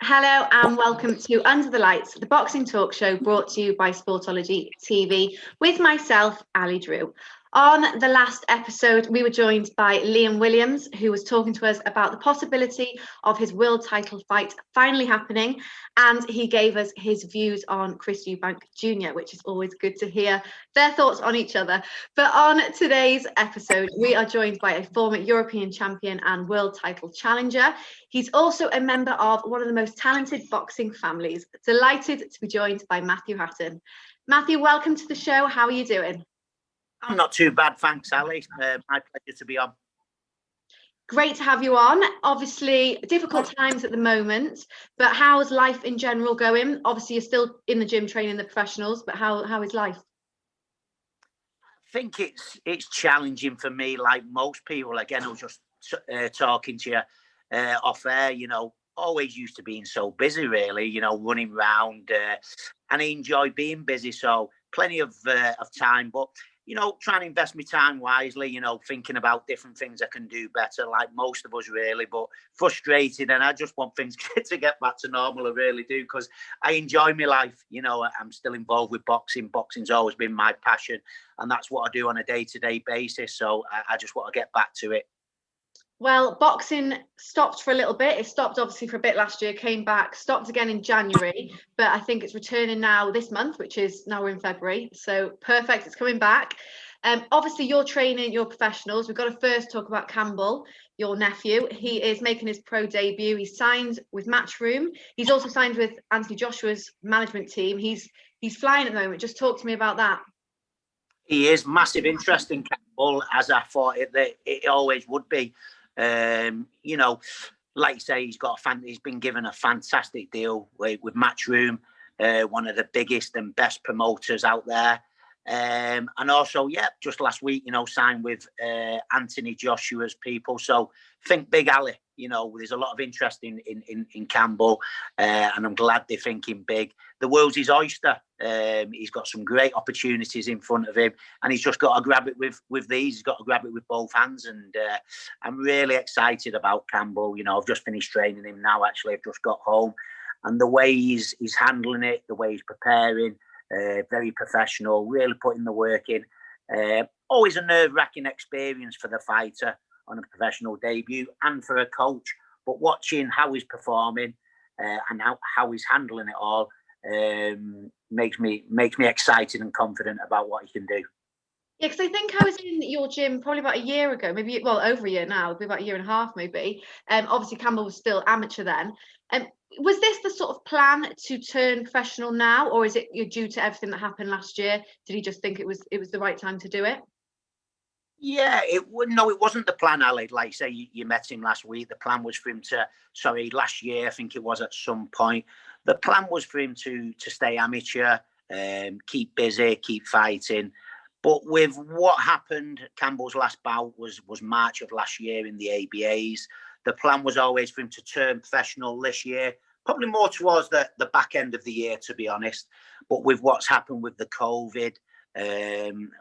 Hello and welcome to Under the Lights, the boxing talk show brought to you by Sportology TV with myself, Ali Drew. On the last episode, we were joined by Liam Williams, who was talking to us about the possibility of his world title fight finally happening, and he gave us his views on Chris Eubank Jr., which is always good to hear their thoughts on each other. But on today's episode, we are joined by a former European champion and world title challenger. He's also a member of one of the most talented boxing families. Delighted to be joined by Matthew Hatton. Matthew, welcome to the show. How are you doing? I'm not too bad, thanks, Ali. My pleasure to be on. Great to have you on. Obviously, difficult times at the moment, but how's life in general going? Obviously, you're still in the gym training the professionals, but how is life? I think it's challenging for me, like most people. Again, I was just talking to you off air. Always used to being so busy, really. Running around, and I enjoy being busy. So plenty of time, but. Trying to invest my time wisely, thinking about different things I can do better, like most of us really, but frustrated. And I just want things to get back to normal. I really do, because I enjoy my life. I'm still involved with boxing. Boxing's always been my passion. And that's what I do on a day-to-day basis. So I just want to get back to it. Well, boxing stopped for a little bit. It stopped obviously for a bit last year, came back, stopped again in January, but I think it's returning now this month, which is now we're in February. So perfect, it's coming back. Obviously, you're training your professionals. We've got to first talk about Campbell, your nephew. He is making his pro debut. He's signed with Matchroom. He's also signed with Anthony Joshua's management team. He's flying at the moment. Just talk to me about that. He is massive interest in Campbell, as I thought it always would be. Like you say, he's been given a fantastic deal with Matchroom, one of the biggest and best promoters out there. And also, just last week, signed with Anthony Joshua's people. So think big, Ali. There's a lot of interest in Campbell, and I'm glad they're thinking big. The world's his oyster. He's got some great opportunities in front of him, and he's just got to grab it with these. He's got to grab it with both hands, and I'm really excited about Campbell. I've just finished training him now. Actually, I've just got home, and the way he's handling it, the way he's preparing. Very professional, really putting the work in. Always a nerve-wracking experience for the fighter on a professional debut and for a coach. But watching how he's performing and how he's handling it all makes me excited and confident about what he can do. Yeah, because I think I was in your gym probably about a year ago, maybe, well, over a year now, maybe about a year and a half, maybe. Obviously, Campbell was still amateur then. Was this the sort of plan to turn professional now, or is it you're due to everything that happened last year? Did he just think it was the right time to do it? Yeah, it wasn't the plan, Ali. Like say, you met him last week. The plan was for him last year, I think it was at some point. The plan was for him to stay amateur, keep busy, keep fighting. But with what happened, Campbell's last bout was March of last year in the ABAs. The plan was always for him to turn professional this year, probably more towards the back end of the year, to be honest. But with what's happened with the COVID,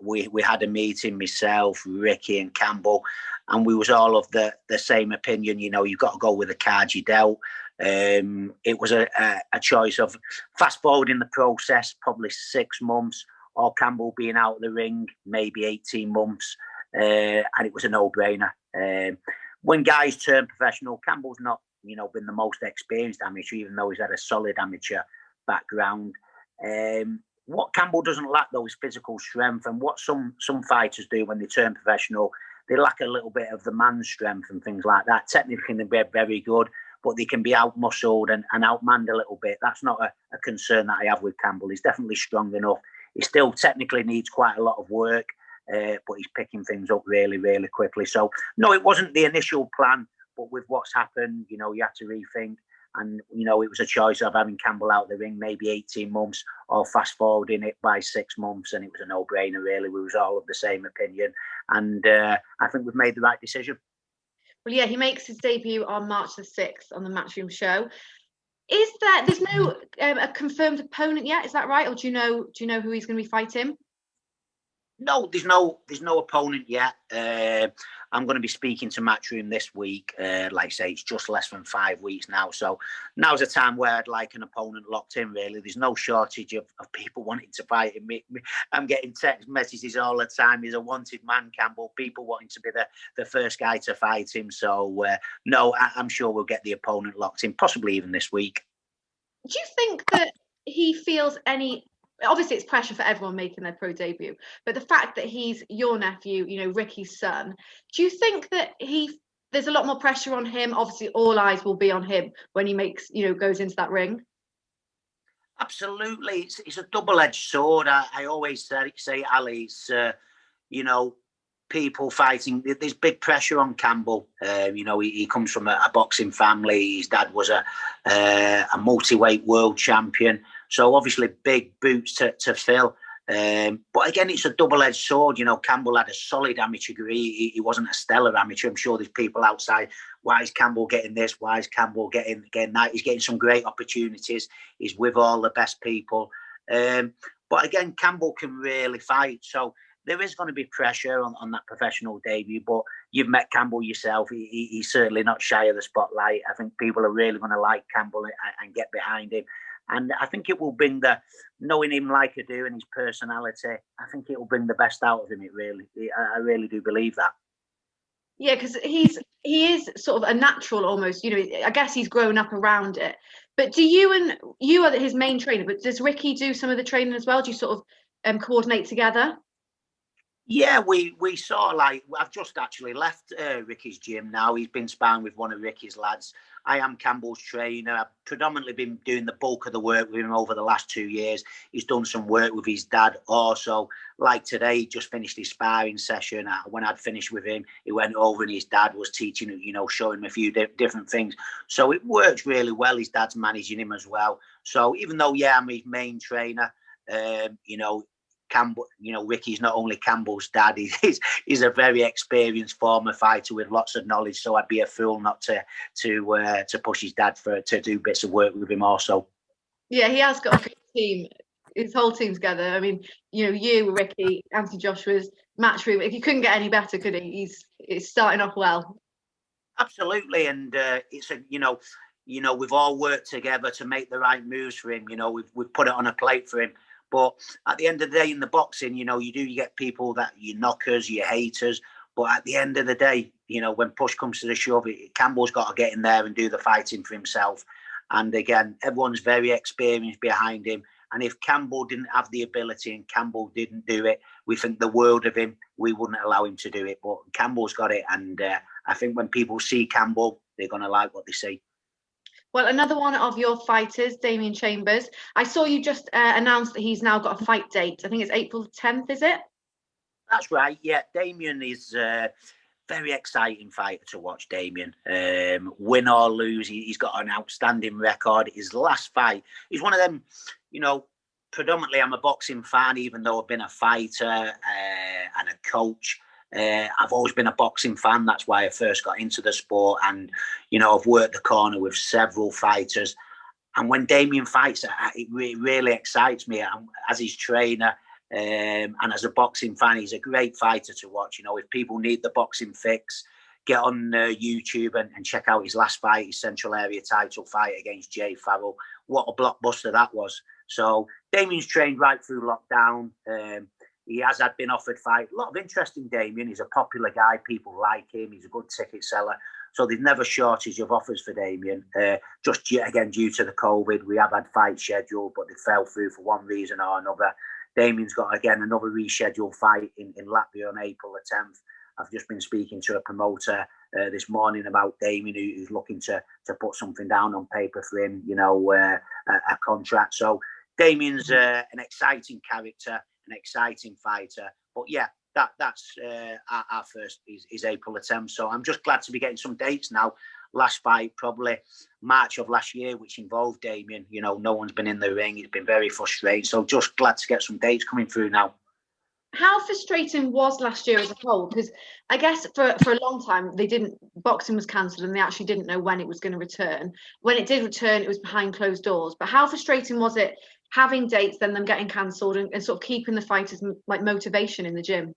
we had a meeting, myself, Ricky and Campbell, and we was all of the same opinion. You've got to go with the cards you dealt. It was a choice of fast forwarding the process, probably 6 months, or Campbell being out of the ring, maybe 18 months. And it was a no-brainer. When guys turn professional, Campbell's not, been the most experienced amateur, even though he's had a solid amateur background. What Campbell doesn't lack, though, is physical strength. And what some fighters do when they turn professional, they lack a little bit of the man's strength and things like that. Technically, they're very good, but they can be out-muscled and outmanned a little bit. That's not a concern that I have with Campbell. He's definitely strong enough. He still technically needs quite a lot of work, but he's picking things up really, really quickly. So, no, it wasn't the initial plan, but with what's happened, you have to rethink. And, it was a choice of having Campbell out of the ring maybe 18 months or fast forwarding it by 6 months. And it was a no-brainer, really. We was all of the same opinion. And I think we've made the right decision. Well, yeah, he makes his debut on March the 6th on the Matchroom show. There's no a confirmed opponent yet? Is that right? Or do you know who he's going to be fighting? No, there's no opponent yet. I'm going to be speaking to Matchroom this week. Like I say, it's just less than 5 weeks now. So now's a time where I'd like an opponent locked in, really. There's no shortage of people wanting to fight him. I'm getting text messages all the time. He's a wanted man, Campbell. People wanting to be the first guy to fight him. So, no, I'm sure we'll get the opponent locked in, possibly even this week. Do you think that he feels any... Obviously, it's pressure for everyone making their pro debut, but the fact that he's your nephew, you know, Ricky's son, do you think that there's a lot more pressure on him? Obviously, all eyes will be on him when he goes into that ring. Absolutely, it's a double-edged sword. I always say, Ali, it's people fighting. There's big pressure on Campbell. He comes from a boxing family. His dad was a multi-weight world champion. So obviously big boots to fill. But again, it's a double-edged sword. Campbell had a solid amateur career. He wasn't a stellar amateur. I'm sure there's people outside. Why is Campbell getting this? Why is Campbell getting that? He's getting some great opportunities. He's with all the best people. But again, Campbell can really fight. So there is going to be pressure on that professional debut. But you've met Campbell yourself. He's certainly not shy of the spotlight. I think people are really going to like Campbell and get behind him. And I think it will bring knowing him like I do and his personality, I think it will bring the best out of him. I really do believe that. Yeah, because he is sort of a natural almost, I guess he's grown up around it. But you are his main trainer, but does Ricky do some of the training as well? Do you sort of coordinate together? Yeah, we sort of I've just actually left Ricky's gym now. He's been sparring with one of Ricky's lads. I am Campbell's trainer. I've predominantly been doing the bulk of the work with him over the last 2 years. He's done some work with his dad also. Like today, he just finished his sparring session. When I'd finished with him, he went over and his dad was teaching, showing him a few different things. So it works really well. His dad's managing him as well. So even though, I'm his main trainer, Campbell, Ricky's not only Campbell's dad, he's a very experienced former fighter with lots of knowledge. So I'd be a fool not to push his dad to do bits of work with him also. Yeah, he has got a good team. His whole team together. I mean, you, Ricky, Anthony Joshua's Matchroom. If you couldn't get any better, could he? It's starting off well. Absolutely, and it's we've all worked together to make the right moves for him. We've put it on a plate for him. But at the end of the day, in the boxing, you get people that you knockers, you haters. But at the end of the day, when push comes to the shove, Campbell's got to get in there and do the fighting for himself. And again, everyone's very experienced behind him. And if Campbell didn't have the ability and Campbell didn't do it, we think the world of him. We wouldn't allow him to do it. But Campbell's got it. And I think when people see Campbell, they're going to like what they see. Well, another one of your fighters, Damien Chambers. I saw you just announced that he's now got a fight date. I think it's April 10th, is it? That's right. Yeah, Damien is a very exciting fighter to watch. Damien, win or lose, he's got an outstanding record. His last fight, he's one of them. Predominantly, I'm a boxing fan, even though I've been a fighter and a coach. I've always been a boxing fan. That's why I first got into the sport. And, I've worked the corner with several fighters. And when Damien fights, it really excites me. As his trainer and as a boxing fan, he's a great fighter to watch. If people need the boxing fix, get on YouTube and check out his last fight, his Central Area title fight against Jay Farrell. What a blockbuster that was. So Damien's trained right through lockdown. He has been offered fight. A lot of interest in Damien. He's a popular guy. People like him. He's a good ticket seller. So there's never shortage of offers for Damien. Just again, due to the COVID, we have had fights scheduled, but they fell through for one reason or another. Damien's got, again, another rescheduled fight in Latvia on April the 10th. I've just been speaking to a promoter this morning about Damien, who's looking to put something down on paper for him, a contract. So Damien's an exciting character, an exciting fighter. But yeah, that's our first is April the 10th. So I'm just glad to be getting some dates now. Last fight, probably March of last year, which involved Damien. No one's been in the ring. It's been very frustrating. So just glad to get some dates coming through now. How frustrating was last year as a whole? Because I guess for a long time, boxing was cancelled and they actually didn't know when it was going to return. When it did return, it was behind closed doors. But how frustrating was it having dates, then them getting cancelled, and sort of keeping the fighters like motivation in the gym?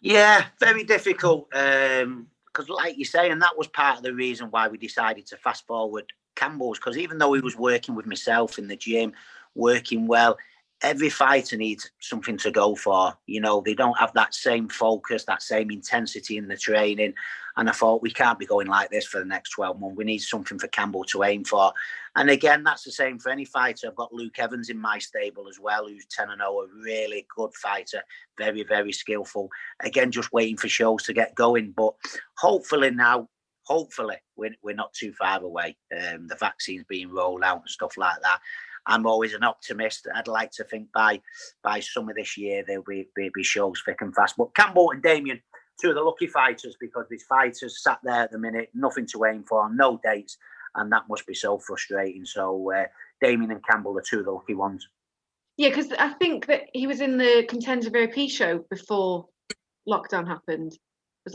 Yeah, very difficult. Because, like you say, and that was part of the reason why we decided to fast forward Campbell's. Because even though he was working with myself in the gym, working well, every fighter needs something to go for. You know, they don't have that same focus, that same intensity in the training. And I thought, we can't be going like this for the next 12 months. We need something for Campbell to aim for. And again, that's the same for any fighter. I've got Luke Evans in my stable as well, who's 10-0, a really good fighter, very, very skillful. Again, just waiting for shows to get going. But hopefully now, we're not too far away. The vaccine's being rolled out and stuff like that. I'm always an optimist. I'd like to think by summer this year there'll be shows thick and fast. But Campbell and Damien, two of the lucky fighters, because these fighters sat there at the minute, nothing to aim for, no dates, and that must be so frustrating. So Damien and Campbell are two of the lucky ones. Yeah, because I think that he was in the Contender VIP show before lockdown happened. Was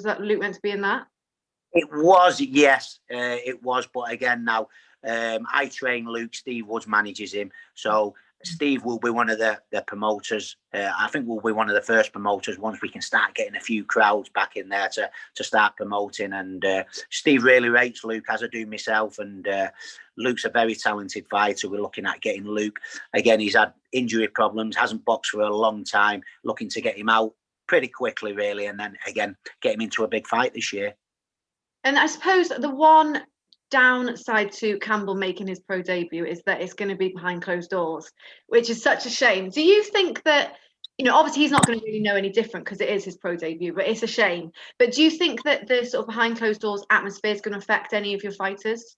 that Luke meant to be in that? It was, yes, it was. But again, now I train Luke. Steve Woods manages him, so Steve will be one of the promoters. I think we'll be one of the first promoters once we can start getting a few crowds back in there to start promoting. And Steve really rates Luke, as I do myself. And Luke's a very talented fighter. We're looking at getting Luke. Again, he's had injury problems, hasn't boxed for a long time. Looking to get him out pretty quickly, really, and then again get him into a big fight this year. And I suppose the one downside to Campbell making his pro debut is that it's going to be behind closed doors, which is such a shame. Do you think that, obviously he's not going to really know any different because it is his pro debut, but it's a shame. But do you think that the sort of behind closed doors atmosphere is going to affect any of your fighters?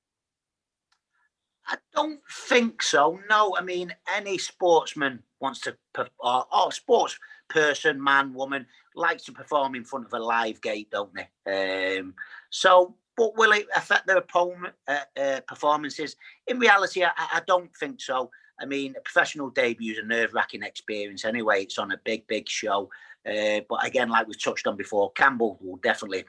I don't think so. No, I mean, any sportsman wants to, or sports person, man, woman, likes to perform in front of a live gate, don't they? But will it affect their opponent performances? In reality, I don't think so. I mean, a professional debut is a nerve-wracking experience anyway. It's on a big, big show. But again, like we touched on before, Campbell will definitely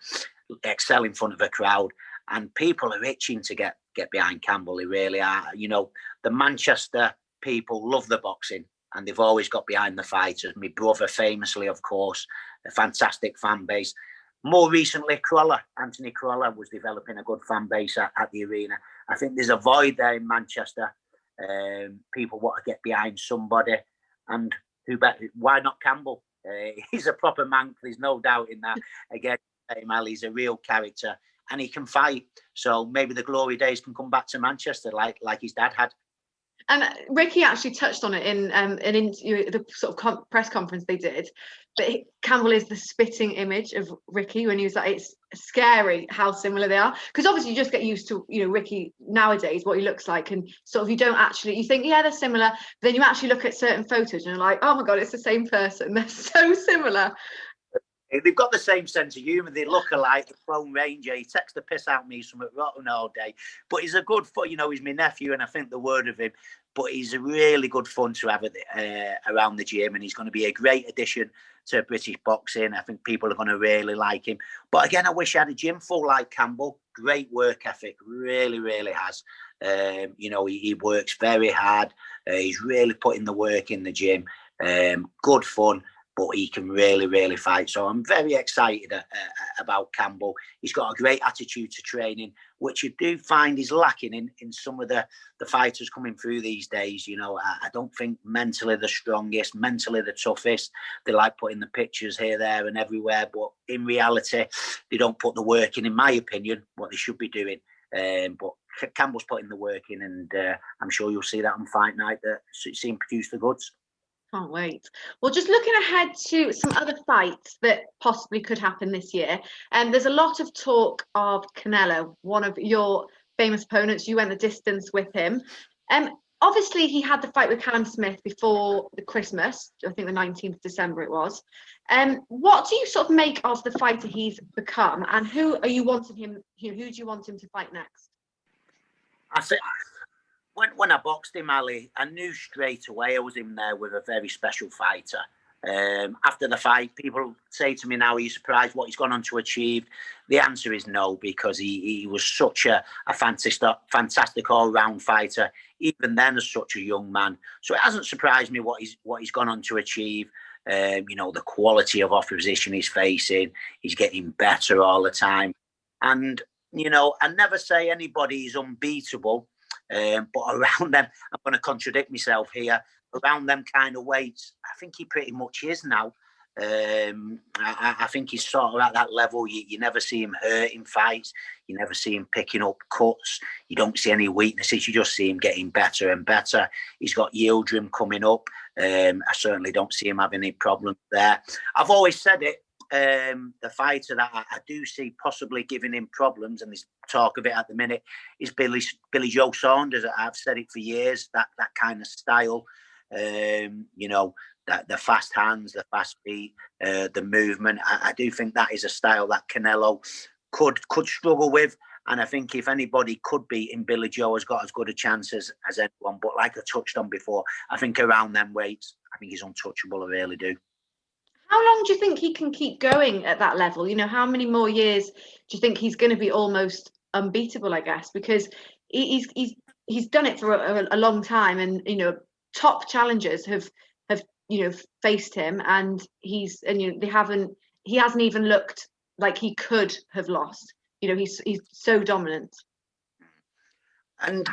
excel in front of a crowd. And people are itching to get behind Campbell. They really are. The Manchester people love the boxing, and they've always got behind the fighters. My brother, famously, of course, a fantastic fan base. More recently, Anthony Crolla was developing a good fan base at the arena. I think there's a void there in Manchester. People want to get behind somebody, and why not Campbell? He's a proper man. There's no doubt in that. Again, he's a real character, and he can fight. So maybe the glory days can come back to Manchester like his dad had. And Ricky actually touched on it in the sort of press conference they did. But Campbell is the spitting image of Ricky when he was like, it's scary how similar they are. Because obviously you just get used to, Ricky nowadays, what he looks like. And sort of you think, yeah, they're similar. But then you actually look at certain photos and you're like, oh my God, it's the same person. They're so similar. They've got the same sense of humour. They look alike. The Chrome Ranger, he takes the piss out of me something rotten all day. But he's a good fun. He's my nephew, and I think the word of him. But he's a really good fun to have around the gym, and he's going to be a great addition to British boxing. I think people are going to really like him. But again, I wish I had a gym full like Campbell. Great work ethic, really, really has. He works very hard. He's really putting the work in the gym. Good fun. But he can really, really fight. So I'm very excited about Campbell. He's got a great attitude to training, which you do find is lacking in some of the fighters coming through these days. I don't think mentally the strongest, mentally the toughest. They like putting the pictures here, there and everywhere. But in reality, they don't put the work in my opinion, what they should be doing. But Campbell's putting the work in, and I'm sure you'll see that on fight night, that see him produce the goods. Can't wait. Well, just looking ahead to some other fights that possibly could happen this year. And there's a lot of talk of Canelo, one of your famous opponents. You went the distance with him. Obviously, he had the fight with Callum Smith before the Christmas. I think the 19th of December it was. What do you sort of make of the fighter he's become, and who are you wanting him? Who do you want him to fight next? I think. When I boxed him, Ali, I knew straight away I was in there with a very special fighter. After the fight, people say to me now, are you surprised what he's gone on to achieve? The answer is no, because he was such a fantastic all-round fighter, even then as such a young man. So it hasn't surprised me what he's gone on to achieve. The quality of opposition he's facing, he's getting better all the time. And, I never say anybody is unbeatable, but around them, I'm going to contradict myself here, around them kind of weights, I think he pretty much is now. I think he's sort of at that level. You never see him hurting fights. You never see him picking up cuts. You don't see any weaknesses. You just see him getting better and better. He's got Yildirim coming up. I certainly don't see him having any problems there. I've always said it. The fighter that I do see possibly giving him problems, and there's talk of it at the minute, is Billy Joe Saunders. I've said it for years, that kind of style. The fast hands, the fast feet, the movement. I do think that is a style that Canelo could struggle with. And I think if anybody could beat him, Billy Joe has got as good a chance as anyone. But like I touched on before, I think around them weights, I think he's untouchable. I really do. How long do you think he can keep going at that level? How many more years do you think he's going to be almost unbeatable, I guess? Because he's done it for a long time, and top challengers have faced him, and he hasn't even looked like he could have lost. He's so dominant. And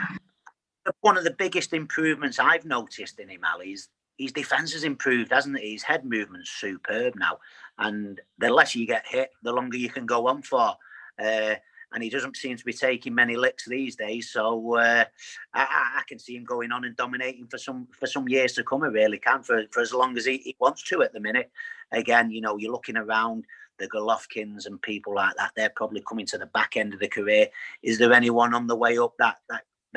one of the biggest improvements I've noticed in him, Ali, is his defence has improved, hasn't it? His head movement's superb now, and the less you get hit, the longer you can go on for. And he doesn't seem to be taking many licks these days. So I can see him going on and dominating for some years to come. I really can, for as long as he wants to at the minute. Again, you're looking around the Golovkins and people like that. They're probably coming to the back end of the career. Is there anyone on the way up that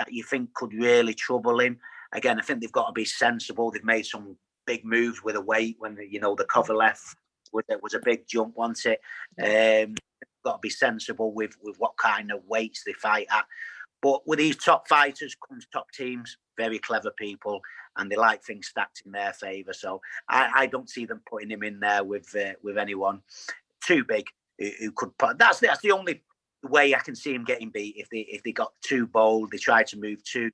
you think could really trouble him? Again, I think they've got to be sensible. They've made some big moves with a weight when the Kovalev was a big jump, wasn't it? Got to be sensible with what kind of weights they fight at. But with these top fighters comes top teams, very clever people, and they like things stacked in their favour. So I don't see them putting him in there with anyone too big who could put. That's the only way I can see him getting beat, if they got too bold, they tried to move too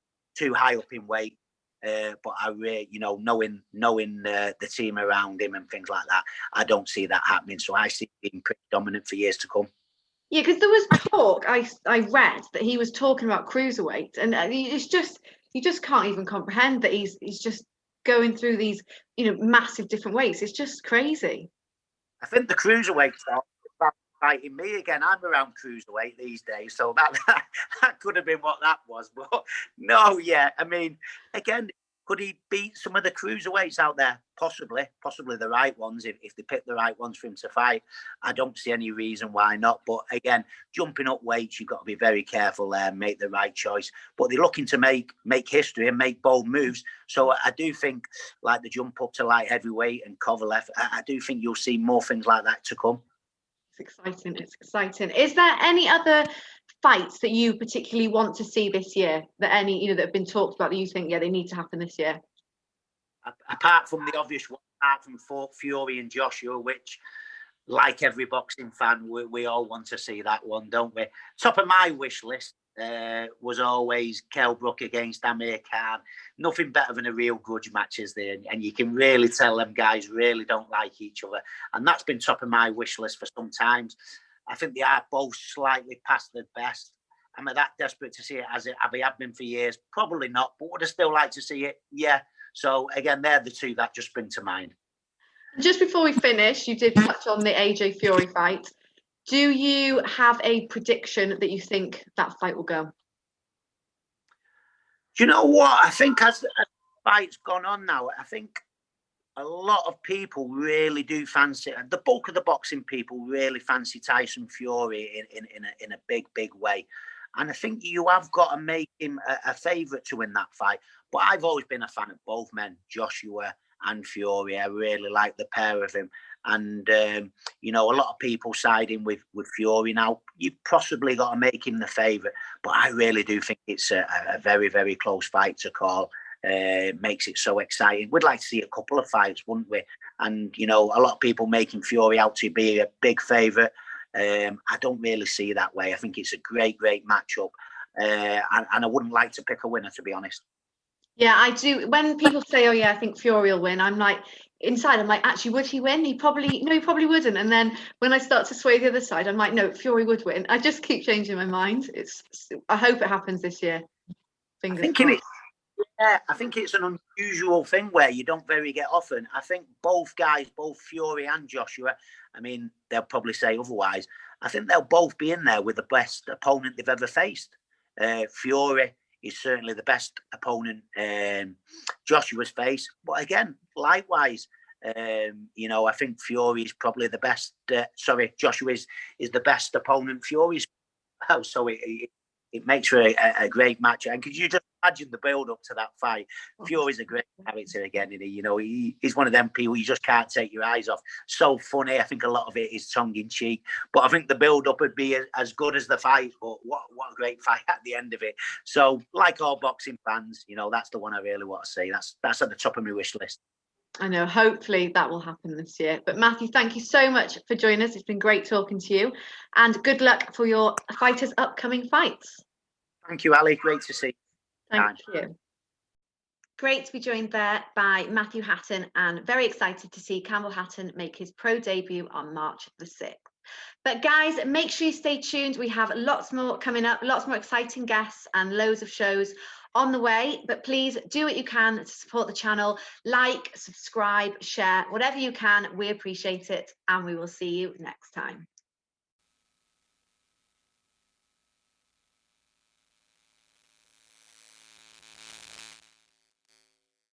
high up in weight. But I really, knowing the team around him and things like that, I don't see that happening. So I see him being pretty dominant for years to come. Yeah, because there was talk, I read that he was talking about cruiserweight, and it's just, you just can't even comprehend that he's just going through these massive different weights. It's just crazy. I think the cruiserweight stuff about fighting me again. I'm around cruiserweight these days, so that could have been what that was. But no, yeah, I mean, again, could he beat some of the cruiserweights out there? Possibly the right ones, if they pick the right ones for him to fight. I don't see any reason why not. But again, jumping up weights, you've got to be very careful there, make the right choice. But they're looking to make history and make bold moves. So I do think, like the jump up to light heavyweight and Kovalev, I do think you'll see more things like that to come. It's exciting. Is there any other fights that you particularly want to see this year, that that have been talked about, that you think they need to happen this year? Apart from the obvious one, apart from Fury and Joshua, which, like every boxing fan, we all want to see that one, don't we? Top of my wish list was always Kell Brook against Amir Khan. Nothing better than a real grudge match, is there? And you can really tell them guys really don't like each other. And that's been top of my wish list for some time. I think they are both slightly past their best. Am I that desperate to see it as have I been for years? Probably not, but would I still like to see it? Yeah. So again, they're the two that just spring to mind. Just before we finish, you did touch on the AJ Fury fight. Do you have a prediction that you think that fight will go? Do you know what? I think as the fight's gone on now, I think a lot of people really do fancy, the bulk of the boxing people really fancy Tyson Fury in a big way. And I think you have got to make him a favourite to win that fight. But I've always been a fan of both men, Joshua and Fury. I really like the pair of them. And, a lot of people siding with Fury now. You've possibly got to make him the favourite. But I really do think it's a very, very close fight to call. makes it so exciting. We'd like to see a couple of fights, wouldn't we? And, you know, a lot of people making Fury out to be a big favourite. I don't really see it that way. I think it's a great matchup. And I wouldn't like to pick a winner, to be honest. Yeah, I do. When people say, "Oh yeah, I think Fury will win," I'm like, inside, I'm like, actually, would he win? He probably wouldn't. And then when I start to sway the other side, I'm like, no, Fury would win. I just keep changing my mind. I hope it happens this year. Fingers crossed. I think it's an unusual thing where you don't very get often. I think both guys, both Fury and Joshua, I mean, they'll probably say otherwise. I think they'll both be in there with the best opponent they've ever faced. Fury is certainly the best opponent Joshua's faced. But again, likewise, you know, I think Fury is probably the best. Joshua is the best opponent Fury's. So it makes for a great match. And could you just imagine the build up to that fight? Fury's a great character again, isn't he? You know, he's one of them people you just can't take your eyes off. So funny. I think a lot of it is tongue in cheek, but I think the build up would be as good as the fight. But what a great fight at the end of it. So, like all boxing fans, you know, that's the one I really want to see. That's at the top of my wish list. I know, hopefully that will happen this year. But Matthew, thank you so much for joining us. It's been great talking to you, and good luck for your fighters' upcoming fights. Thank you, Ali. Great to see you. Thank you. Great to be joined there by Matthew Hatton, and very excited to see Campbell Hatton make his pro debut on March the 6th. But guys, make sure you stay tuned. We have lots more coming up, lots more exciting guests and loads of shows on the way. But please do what you can to support the channel. Like, subscribe, share, whatever you can. We appreciate it, and we will see you next time.